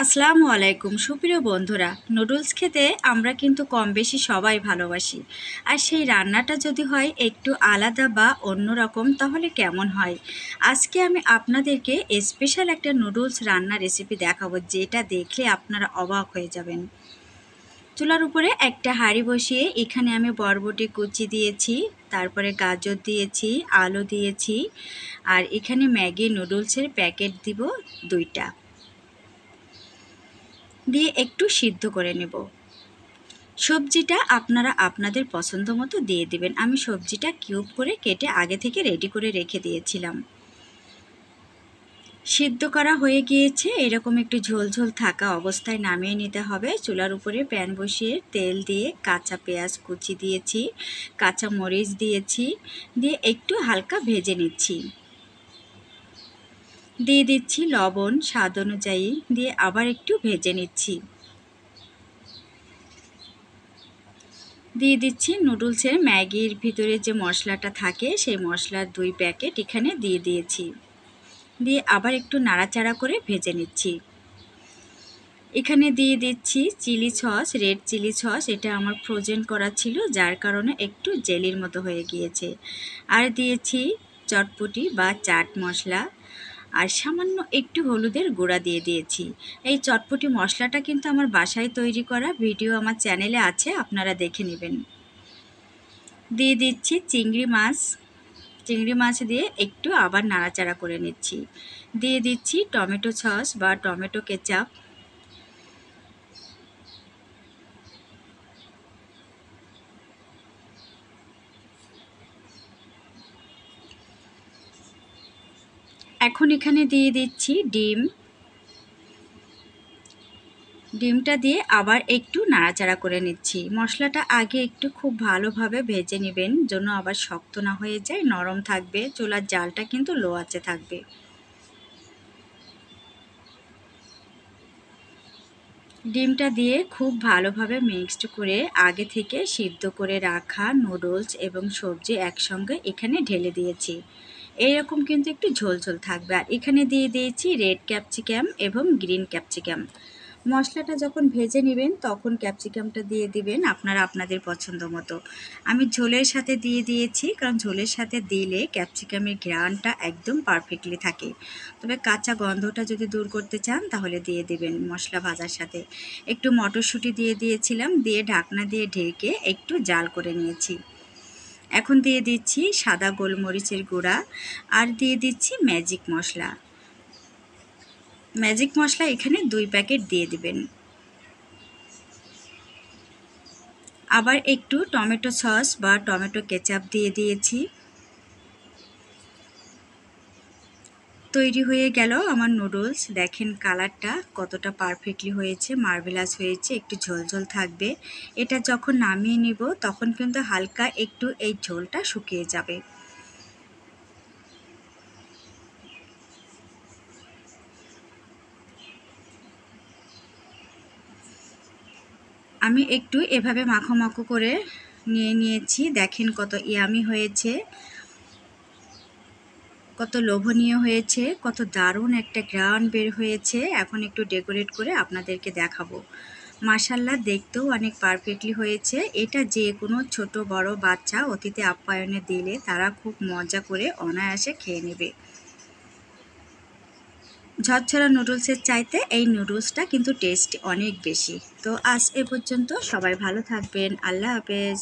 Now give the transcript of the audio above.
আসসালামু আলাইকুম সুপ্রিয় বন্ধুরা, নুডলস খেতে আমরা কিন্তু কম বেশি সবাই ভালোবাসি। আর সেই রান্নাটা যদি হয় একটু আলাদা বা অন্যরকম তাহলে কেমন হয়। আজকে আমি আপনাদেরকে স্পেশাল একটা নুডলস রান্নার রেসিপি দেখাবো, যেটা দেখলে আপনারা অবাক হয়ে যাবেন। চুলার উপরে একটা হাঁড়ি বসিয়ে এখানে আমি বরবটি কুচি দিয়েছি, তারপরে গাজর দিয়েছি, আলু দিয়েছি, আর এখানে ম্যাগি নুডলসের প্যাকেট দিব 2টা, দিয়ে একটু সিদ্ধ করে নেব। সবজিটা আপনারা আপনাদের পছন্দ মতো দিয়ে দিবেন। আমি সবজিটা কিউব করে কেটে আগে থেকে রেডি করে রেখে দিয়েছিলাম। সিদ্ধ করা হয়ে গিয়েছে, এরকম একটু ঝোল ঝোল থাকা অবস্থায় নামিয়ে নিতে হবে। চুলার উপরে প্যান বসিয়ে তেল দিয়ে কাঁচা পেঁয়াজ কুচি দিয়েছি, কাঁচা মরিচ দিয়েছি, দিয়ে একটু হালকা ভেজে নিচ্ছি। দিয়ে দিচ্ছি লবণ স্বাদ অনুযায়ী, দিয়ে আবার একটু ভেজে নিচ্ছি। দিয়ে দিচ্ছি নুডলসের ম্যাগির ভিতরে যে মশলাটা থাকে সেই মশলার 2 প্যাকেট এখানে দিয়ে দিয়েছি, দিয়ে আবার একটু নাড়াচাড়া করে ভেজে নিচ্ছি। এখানে দিয়ে দিচ্ছি chilli sauce, red chilli sauce. এটা আমার ফ্রোজেন করা ছিল, যার কারণে একটু জেলির মতো হয়ে গিয়েছে। আর দিয়েছি চটপটি বা চাট মশলা, আর সামান্য একটু হলুদের গুঁড়া দিয়ে দিয়েছি। এই চটপটি মশলাটা কিন্তু আমার বাসায় তৈরি করা, ভিডিও আমার চ্যানেলে আছে, আপনারা দেখে নেবেন। দিয়ে দিচ্ছি চিংড়ি মাছ দিয়ে একটু আবার নাড়াচাড়া করে নিচ্ছি। দিয়ে দিচ্ছি টমেটো সস বা টমেটো কেচাপ। এখন এখানে দিয়ে দিচ্ছি ডিমটা দিয়ে আবার একটু নাড়াচাড়া করে নিচ্ছি। মশলাটা আগে একটু খুব ভালোভাবে ভেজে নেবেন, যেন আবার শক্ত না হয়ে যায়, নরম থাকবে। চুলার জালটা কিন্তু লো আঁচে থাকবে। ডিমটা দিয়ে খুব ভালোভাবে মিক্সড করে আগে থেকে সিদ্ধ করে রাখা নুডলস এবং সবজি একসঙ্গে এখানে ঢেলে দিয়েছি। এইরকম কিন্তু একটু ঝোল ঝোল থাকবে। আর এখানে দিয়ে দিয়েছি রেড ক্যাপসিকাম এবং গ্রিন ক্যাপসিকাম। মশলাটা যখন ভেজে নেবেন তখন ক্যাপসিকামটা দিয়ে দিবেন আপনারা আপনাদের পছন্দ মতো। আমি ঝোলের সাথে দিয়ে দিয়েছি, কারণ ঝোলের সাথে দিলে ক্যাপসিকামের ঘ্রাণটা একদম পারফেক্টলি থাকে। তবে কাঁচা গন্ধটা যদি দূর করতে চান তাহলে দিয়ে দিবেন মশলা ভাজার সাথে। একটু মটরশুঁটি দিয়ে দিয়েছিলাম, দিয়ে ঢাকনা দিয়ে ঢেকে একটু জাল করে নিয়েছি। এখন দিয়ে দিচ্ছি সাদা গোলমরিচের গুঁড়া, আর দিয়ে দিচ্ছি ম্যাজিক মশলা এখানে 2 প্যাকেট দিয়ে দিবেন। আবার একটু টমেটো সস বা টমেটো কেচাপ দিয়ে দিয়েছি। তৈরি হয়ে গেল আমার নুডলস। দেখেন কালারটা কতটা পারফেক্টলি হয়েছে, মার্ভেলাস হয়েছে, একটু ঝোলঝোল থাকবে। এটা যখন নামিয়ে নিব তখন কিন্তু হালকা একটু এই ঝোলটা শুকিয়ে যাবে। আমি একটু এভাবে মাখো মাখো করে নিয়েছি। দেখেন কত ইয়ামি হয়েছে, কত লোভনীয় হয়েছে, কত দারুণ একটা ঘ্রাণ বের হয়েছে। এখন একটু ডেকোরেট করে আপনাদেরকে দেখাবো। মাশাআল্লাহ, দেখতেও অনেক পারফেক্টলি হয়েছে। এটা যে কোনো ছোট বড় বাচ্চা অতিথি আপ্যায়নে দিলে তারা খুব মজা করে অনায়াসে খেয়ে নেবে। ঝরঝরা নুডলসের চাইতে এই নুডলসটা কিন্তু টেস্ট অনেক বেশি। তো আজ এ পর্যন্ত, সবাই ভালো থাকবেন। আল্লাহ হাফেজ।